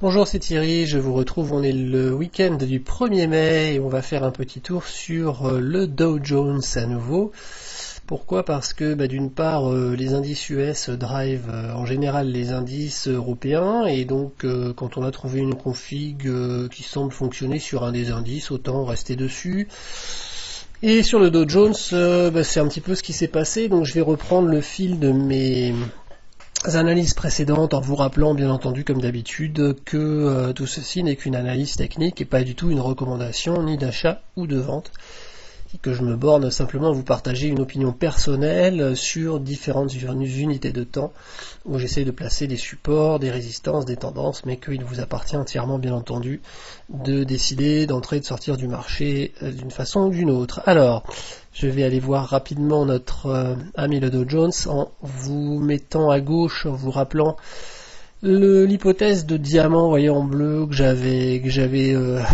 Bonjour, c'est Thierry, je vous retrouve, on est le week-end du 1er mai et on va faire un petit tour sur le Dow Jones à nouveau. Pourquoi? Parce que d'une part les indices US drive en général les indices européens et donc quand on a trouvé une config qui semble fonctionner sur un des indices, autant rester dessus. Et sur le Dow Jones, c'est un petit peu ce qui s'est passé, donc je vais reprendre le fil de mes analyses précédentes en vous rappelant bien entendu comme d'habitude que tout ceci n'est qu'une analyse technique et pas du tout une recommandation ni d'achat ou de vente, et que je me borne simplement à vous partager une opinion personnelle sur différentes unités de temps où j'essaie de placer des supports, des résistances, des tendances, mais qu'il vous appartient entièrement bien entendu de décider d'entrer et de sortir du marché d'une façon ou d'une autre. Alors, je vais aller voir rapidement notre ami le Dow Jones en vous mettant à gauche, en vous rappelant l'hypothèse de diamant, voyez, en bleu que j'avais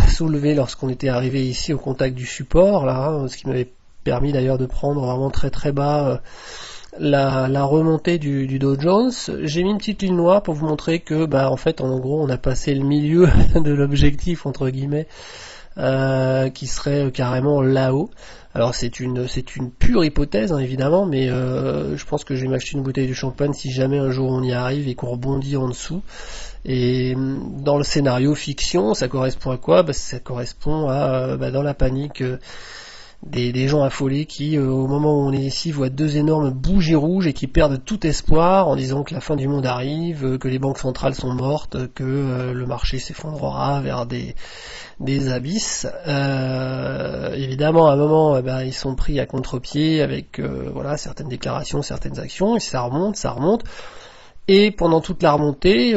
soulevé lorsqu'on était arrivé ici au contact du support, là, ce qui m'avait permis d'ailleurs de prendre vraiment très très bas la remontée du Dow Jones. J'ai mis une petite ligne noire pour vous montrer que en fait en gros on a passé le milieu de l'objectif entre guillemets qui serait carrément là-haut. Alors c'est une pure hypothèse évidemment, mais je pense que je vais m'acheter une bouteille de champagne si jamais un jour on y arrive et qu'on rebondit en dessous. Et dans le scénario fiction, ça correspond à quoi? Ça correspond à dans la panique des gens affolés qui, au moment où on est ici, voient deux énormes bougies rouges et qui perdent tout espoir en disant que la fin du monde arrive, que les banques centrales sont mortes, que le marché s'effondrera vers des abysses. Évidemment, à un moment, ils sont pris à contre-pied avec certaines déclarations, certaines actions, et ça remonte. Et pendant toute la remontée,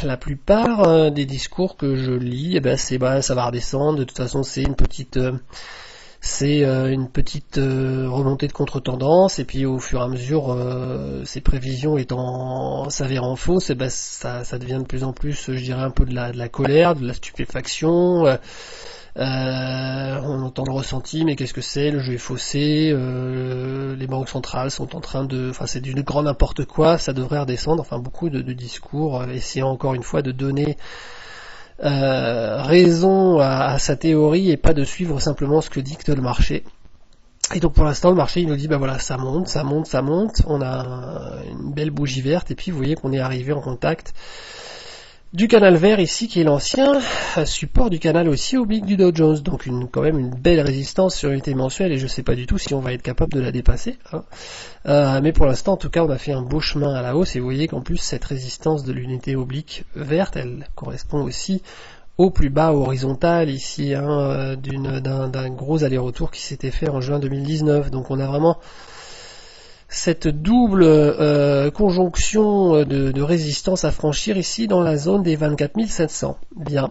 la plupart des discours que je lis, ça va redescendre. De toute façon, c'est une petite remontée de contre-tendance, et puis au fur et à mesure, ces prévisions étant s'avérant fausses, ça devient de plus en plus, je dirais, un peu de la colère, de la stupéfaction. On entend le ressenti, mais qu'est-ce que c'est? Le jeu est faussé, les banques centrales sont en train de... c'est du grand n'importe quoi, ça devrait redescendre, beaucoup de discours, essayant encore une fois de donner raison à sa théorie et pas de suivre simplement ce que dicte le marché. Et donc pour l'instant le marché il nous dit ça monte, on a une belle bougie verte et puis vous voyez qu'on est arrivé en contact du canal vert ici qui est l'ancien support du canal aussi oblique du Dow Jones, donc quand même une belle résistance sur l'unité mensuelle et je sais pas du tout si on va être capable de la dépasser, mais pour l'instant en tout cas on a fait un beau chemin à la hausse et vous voyez qu'en plus cette résistance de l'unité oblique verte elle correspond aussi au plus bas horizontal ici d'un gros aller-retour qui s'était fait en juin 2019, donc on a vraiment cette double conjonction de résistance à franchir ici dans la zone des 24 700. Bien.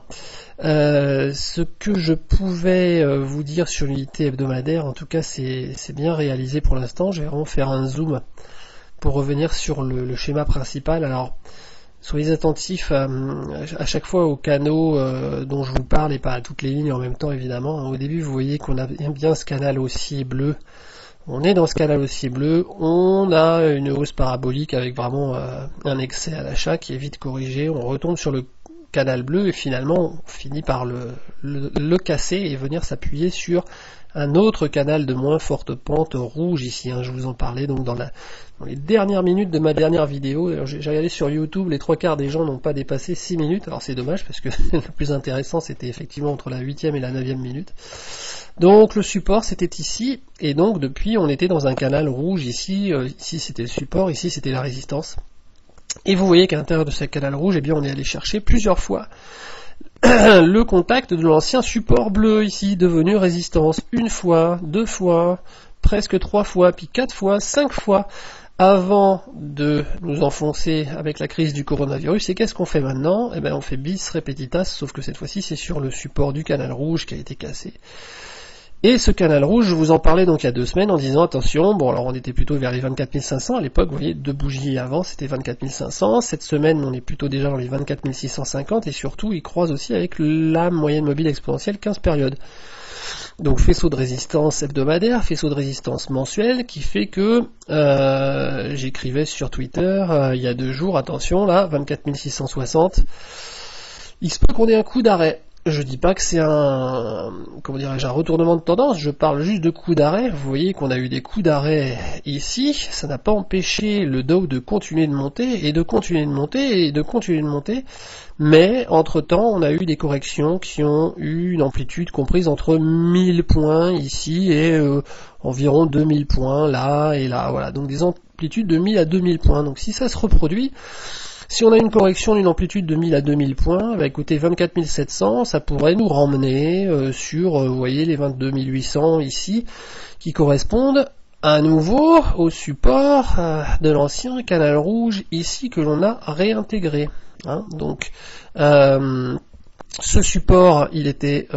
Ce que je pouvais vous dire sur l'unité hebdomadaire, en tout cas c'est bien réalisé pour l'instant. Je vais vraiment faire un zoom pour revenir sur le schéma principal. Alors soyez attentifs à chaque fois aux canaux dont je vous parle et pas à toutes les lignes en même temps évidemment. Au début vous voyez qu'on a bien ce canal haussier bleu. On est dans ce canal haussier bleu, on a une hausse parabolique avec vraiment un excès à l'achat qui est vite corrigé, on retombe sur le canal bleu et finalement on finit par le casser et venir s'appuyer sur un autre canal de moins forte pente rouge ici, je vous en parlais donc dans les dernières minutes de ma dernière vidéo. Alors, j'ai regardé sur YouTube, les 3/4 des gens n'ont pas dépassé 6 minutes, alors c'est dommage parce que le plus intéressant c'était effectivement entre la 8e et la 9e minute. Donc le support c'était ici, et donc depuis on était dans un canal rouge ici, ici c'était le support, ici c'était la résistance. Et vous voyez qu'à l'intérieur de ce canal rouge, on est allé chercher plusieurs fois le contact de l'ancien support bleu ici, devenu résistance, une fois, deux fois, presque 3 fois, puis 4 fois, 5 fois, avant de nous enfoncer avec la crise du coronavirus. Et qu'est-ce qu'on fait maintenant? On fait bis repetitas, sauf que cette fois-ci c'est sur le support du canal rouge qui a été cassé. Et ce canal rouge, je vous en parlais donc il y a 2 semaines en disant attention, alors on était plutôt vers les 24 500 à l'époque, vous voyez, 2 bougies avant c'était 24 500, cette semaine on est plutôt déjà dans les 24 650 et surtout il croise aussi avec la moyenne mobile exponentielle 15 périodes. Donc faisceau de résistance hebdomadaire, faisceau de résistance mensuelle qui fait que j'écrivais sur Twitter il y a 2 jours, attention là, 24 660, Il se peut qu'on ait un coup d'arrêt. Je dis pas que c'est un retournement de tendance, je parle juste de coup d'arrêt. Vous voyez qu'on a eu des coups d'arrêt ici, ça n'a pas empêché le Dow de continuer de monter, et de continuer de monter, et de continuer de monter, mais entre-temps, on a eu des corrections qui ont eu une amplitude comprise entre 1000 points ici et environ 2000 points là et là, voilà, donc des amplitudes de 1000 à 2000 points. Donc si ça se reproduit, si on a une correction d'une amplitude de 1000 à 2000 points, bah écoutez, 24 700, ça pourrait nous ramener sur, vous voyez, les 22 800 ici, qui correspondent à nouveau au support de l'ancien canal rouge ici que l'on a réintégré. Hein. Donc, ce support, il était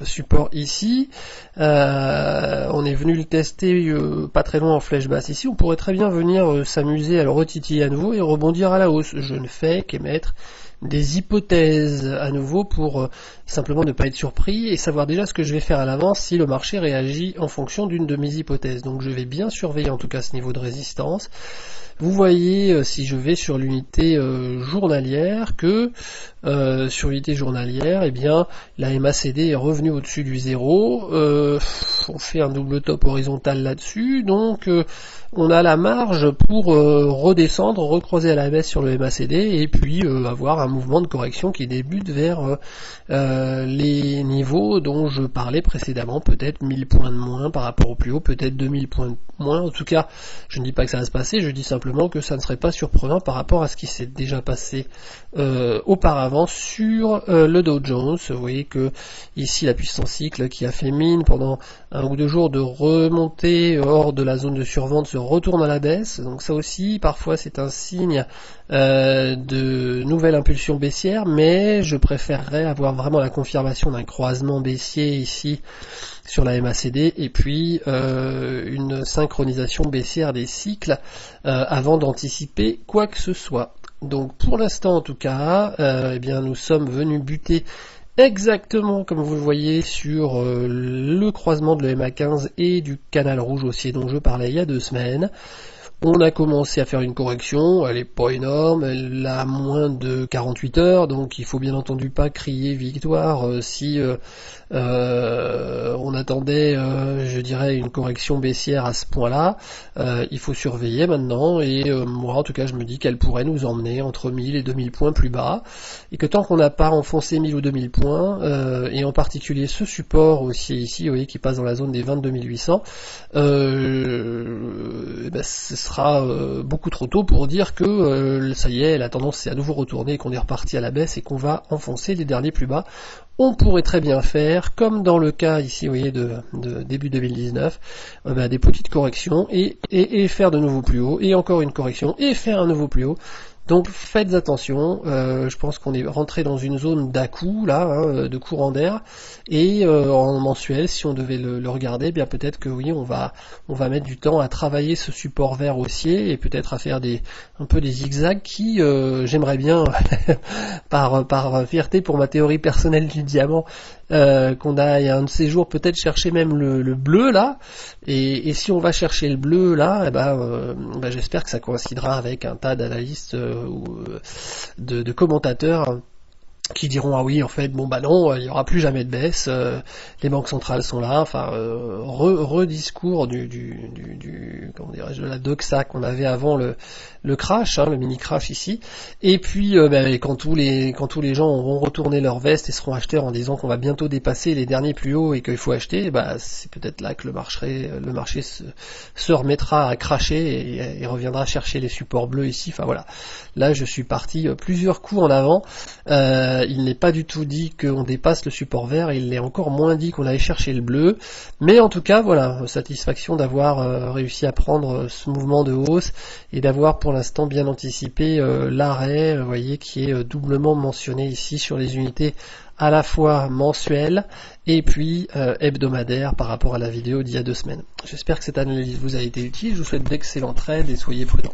support ici. On est venu le tester pas très loin en flèche basse ici. On pourrait très bien venir s'amuser à le retitiller à nouveau et rebondir à la hausse. Je ne fais qu'émettre des hypothèses à nouveau pour simplement ne pas être surpris et savoir déjà ce que je vais faire à l'avance si le marché réagit en fonction d'une de mes hypothèses. Donc je vais bien surveiller en tout cas ce niveau de résistance. Vous voyez, si je vais sur l'unité journalière, que sur l'unité journalière, eh bien, la MACD est revenue au-dessus du 0. On fait un double top horizontal là-dessus, donc on a la marge pour redescendre, recroiser à la baisse sur le MACD, et puis avoir un mouvement de correction qui débute vers les niveaux dont je parlais précédemment, peut-être 1000 points de moins par rapport au plus haut, peut-être 2000 points de moins. En tout cas, je ne dis pas que ça va se passer, je dis simplement que ça ne serait pas surprenant par rapport à ce qui s'est déjà passé auparavant sur le Dow Jones. Vous voyez que ici la puissance cycle qui a fait mine pendant un ou deux jours de remonter hors de la zone de survente se retourne à la baisse, donc ça aussi parfois c'est un signe de nouvelle impulsion baissière, mais je préférerais avoir vraiment la confirmation d'un croisement baissier ici sur la MACD et puis une synchronisation baissière des cycles avant d'anticiper quoi que ce soit. Donc pour l'instant en tout cas, eh bien nous sommes venus buter exactement comme vous le voyez sur le croisement de l'EMA15 et du canal rouge haussier dont je parlais il y a 2 semaines. On a commencé à faire une correction, elle est pas énorme, elle a moins de 48 heures, donc il faut bien entendu pas crier victoire si on attendait, je dirais, une correction baissière à ce point-là. Il faut surveiller maintenant, et moi en tout cas je me dis qu'elle pourrait nous emmener entre 1000 et 2000 points plus bas, et que tant qu'on n'a pas enfoncé 1000 ou 2000 points, et en particulier ce support aussi ici, vous voyez, qui passe dans la zone des 22 800, ben, ce sera beaucoup trop tôt pour dire que ça y est, la tendance s'est à nouveau retournée et qu'on est reparti à la baisse et qu'on va enfoncer les derniers plus bas. On pourrait très bien faire, comme dans le cas ici, vous voyez, de début 2019, ben, des petites corrections et faire de nouveau plus haut, et encore une correction, et faire un nouveau plus haut. Donc faites attention, je pense qu'on est rentré dans une zone d'à-coup, là, hein, de courant d'air, et en mensuel, si on devait le regarder, bien peut-être que oui, on va mettre du temps à travailler ce support vert haussier, et peut-être à faire un peu des zigzags qui, j'aimerais bien, par fierté pour ma théorie personnelle du diamant, qu'on aille un de ces jours peut-être chercher même le bleu là, et si on va chercher le bleu là, eh ben, j'espère que ça coïncidera avec un tas d'analystes de commentateurs qui diront ah oui en fait bon bah non il y aura plus jamais de baisse, les banques centrales sont là, enfin rediscours comment dirais-je, de la doxa qu'on avait avant le crash, hein, le mini crash ici, et puis quand tous les gens auront retourné leur veste et seront acheteurs en disant qu'on va bientôt dépasser les derniers plus hauts et qu'il faut acheter, bah c'est peut-être là que le marché se remettra à cracher et reviendra chercher les supports bleus ici. Enfin voilà, là je suis parti plusieurs coups en avant. Il n'est pas du tout dit qu'on dépasse le support vert, il n'est encore moins dit qu'on allait chercher le bleu, mais en tout cas voilà, satisfaction d'avoir réussi à prendre ce mouvement de hausse et d'avoir pour l'instant bien anticipé l'arrêt, vous voyez, qui est doublement mentionné ici sur les unités à la fois mensuelles et puis hebdomadaires par rapport à la vidéo d'il y a 2 semaines. J'espère que cette analyse vous a été utile, je vous souhaite d'excellents trades et soyez prudents.